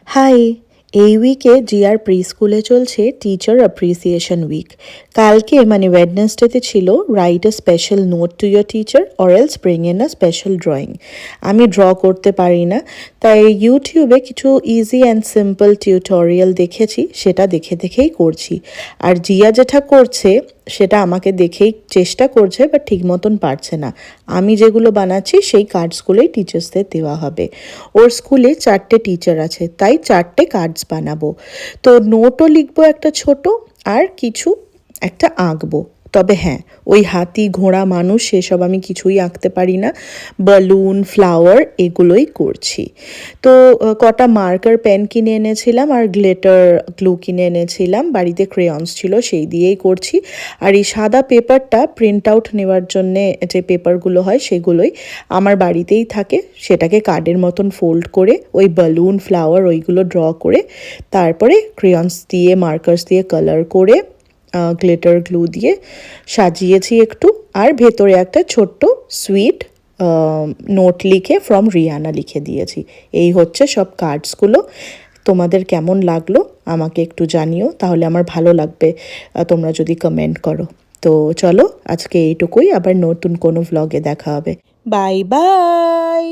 High, এই উইকে GR pre স্কুলে চলছে টিচার অ্যাপ্রিসিয়েশন উইক। কালকে মানে ওয়েডনেসডেতে ছিল write a special note to your teacher or else bring in a special drawing. আমি ড্র করতে পারি না, তাই ইউটিউবে কিছু ইজি অ্যান্ড সিম্পল টিউটোরিয়াল দেখেছি, সেটা দেখে দেখেই করছি। আর জিয়া যেটা করছে সেটা আমাকে দেখেই চেষ্টা করছে, বাট ঠিক মতন পারছে না। আমি যেগুলো বানাচ্ছি সেই কার্ডসগুলোই টিচার্সদের দেওয়া হবে। ওর স্কুলে 4টে টিচার আছে, তাই 4টে কার্ডস বানাবো। তো নোটও লিখবো একটা ছোট, আর কিছু একটা আঁকবো। তবে হ্যাঁ, ওই হাতি ঘোড়া মানুষ সেসব আমি কিছুই আঁকতে পারি না। বালুন ফ্লাওয়ার এগুলোই করছি। তো কটা মার্কার পেন কিনে এনেছিলাম আর গ্লিটার গ্লু কিনে এনেছিলাম, বাড়িতে ক্রেয়ন্স ছিল সেই দিয়েই করছি। আর এই সাদা পেপারটা প্রিন্ট আউট নেওয়ার জন্যে যে পেপারগুলো হয় সেগুলোই আমার বাড়িতেই থাকে। সেটাকে কার্ডের মতন ফোল্ড করে ওই বালুন ফ্লাওয়ার ওইগুলো ড্র করে তারপরে ক্রেয়ন্স দিয়ে মার্কার্স দিয়ে কালার করে গ্লিটার গ্লু দিয়ে সাজিয়েছি একটু। আর ভেতরে একটা ছোট্ট সুইট নোট লিখে ফ্রম রিয়ানা লিখে দিয়েছি। এই হচ্ছে সব কার্ডসগুলো। তোমাদের কেমন লাগলো আমাকে একটু জানিও, তাহলে আমার ভালো লাগবে তোমরা যদি কমেন্ট করো। তো চলো আজকে এইটুকুই, আবার নতুন কোনো ভ্লগে দেখা হবে। Bye bye.